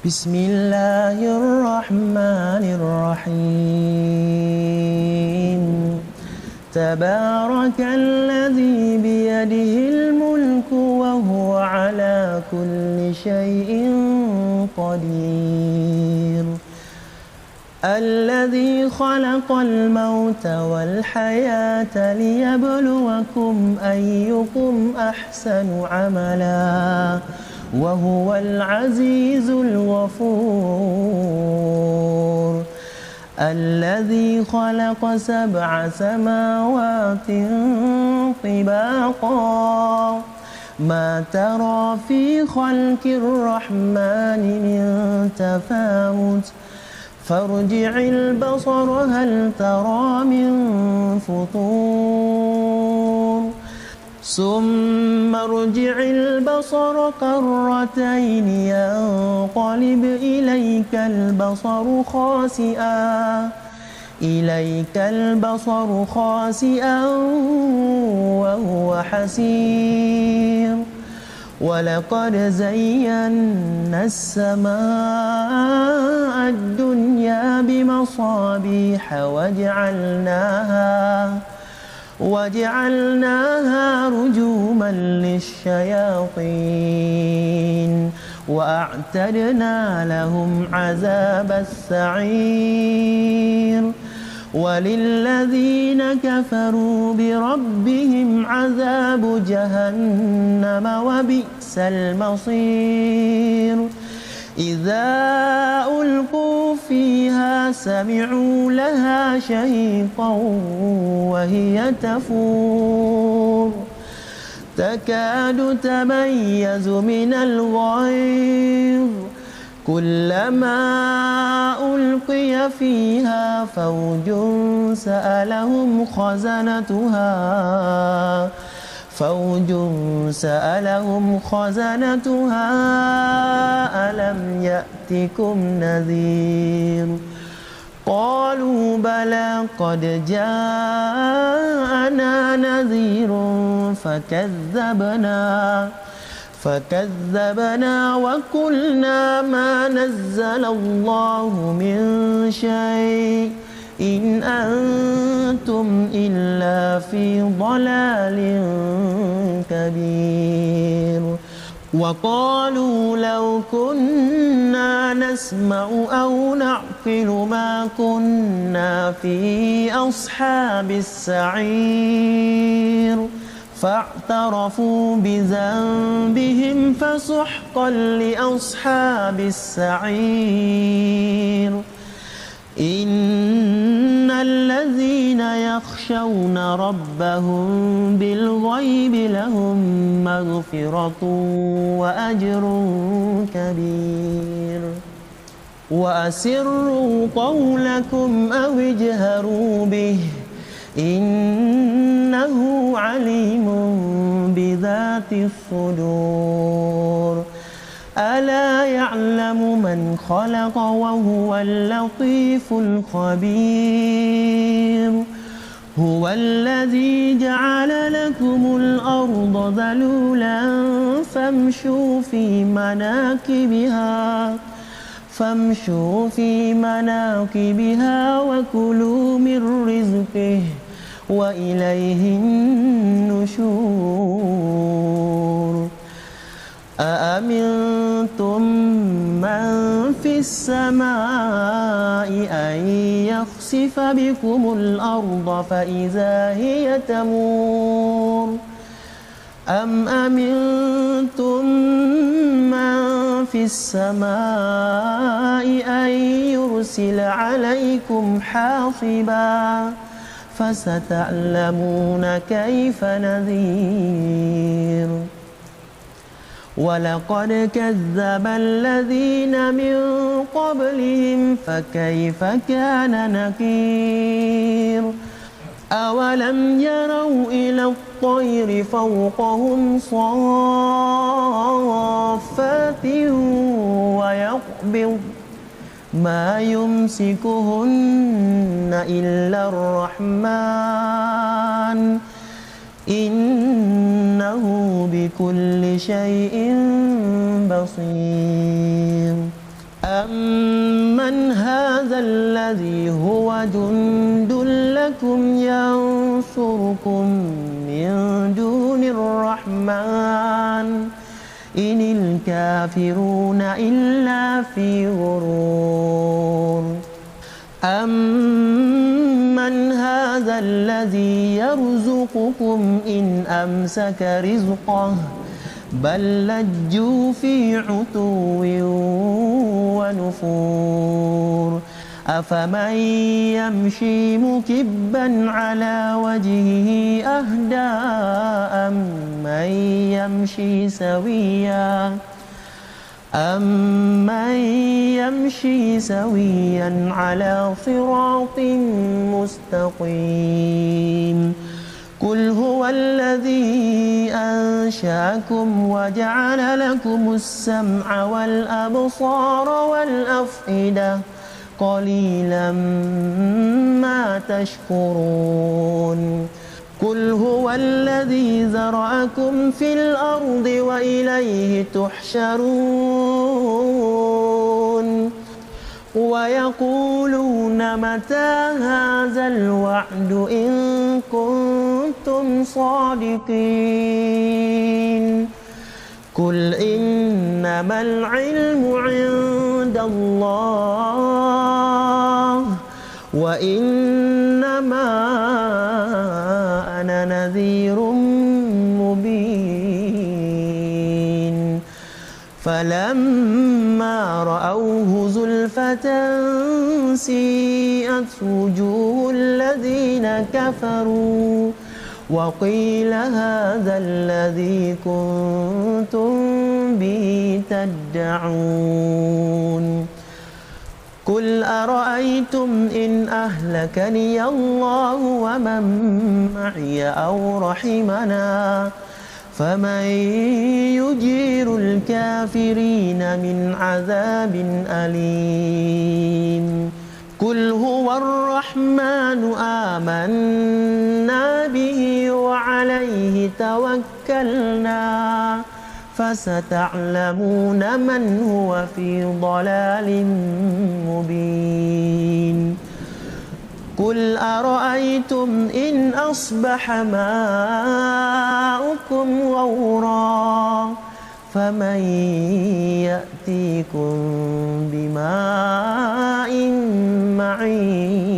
بسم الله الرحمن الرحيم تبارك الذي بيده الملك وهو على كل شيء قدير الذي خلق الموت والحياة ليبلوكم أيكم أحسن عملا وهو العزيز الغفور الذي خلق 7 سماوات طباقا ما ترى في خلق الرحمن من تفاوت فارجع البصر هل ترى من فطور ثم ارجع البصر كرتين ينقلب إليك البصر خاسئا وهو حسير ولقد زينا السماء الدنيا بمصابيح وجعلناها رجوما للشياطين وأعتدنا لهم عذاب السعير وللذين كفروا بربهم عذاب جهنم وبئس المصير إذا ألقوا فيها سمعوا لها شهيقا وهي تفور تكاد تميز من الغيظ كلما ألقي فيها فوج سألهم خزنتها ألم يأتكم نذير قالوا بلى قد جاءنا نذير فكذبنا وقلنا ما نزل الله من شيء إن أنتم إلا في ضلال كبير وقالوا لو كنا نسمع أو نعقل ما كنا في أصحاب السعير فاعترفوا بذنبهم فسحقا لأصحاب السعير إن الذين يخشون ربهم بالغيب لهم مغفرة وأجر كبير وأسروا قولكم أو اجهروا به إنه عليم بذات الصدور ألا يعلم من خلق وهو اللطيف الخبير هو الذي جعل لكم الأرض ذلولا فامشوا في مناكبها وكلوا من رزقه وإليه النشور أأمنتم من في السماء أن يخسف بكم الأرض فإذا هي تمور أم أمنتم من في السماء أن يرسل عليكم حاصبا فستعلمون كيف نذير ولقد كذب الذين من قبلهم فكيف كان نكير أولم يروا إلى الطير فوقهم صافات ويقبض ما يمسكهن إلا الرحمن إنه بكل شيء بصير أمن هذا الذي هو جند لكم ينصركم من دون الرحمن إن الكافرون إلا في غرور أمن هذا الذي يرزقكم إن أمسك رزقه بل لجوا في عتو ونفور أفمن يمشي مكبا على وجهه أهدى أمن يمشي سويا على صراط مستقيم قل هو الذي أنشأكم وجعل لكم السمع والأبصار والأفئدة قليلا ما تشكرون قل هو الذي ذرأكم في الأرض وإليه تحشرون ويقولون متى هذا الوعد إن كنتم صادقين قل إنما العلم عند الله وإنما أنا نذير مبين فلما رأوه زلفة سيئت وجوه الذين كفروا وقيل هذا الذي كنتم به تدعون قل أرأيتم إن أهلكني الله ومن معي أو رحمنا فمن يجير الكافرين من عذاب أليم قل هو الرحمن آمنا به وعليه توكلنا فستعلمون من هو في ضلال مبين قل أرأيتم إن أصبح ماؤكم غورا فمن يأتيكم بماء معين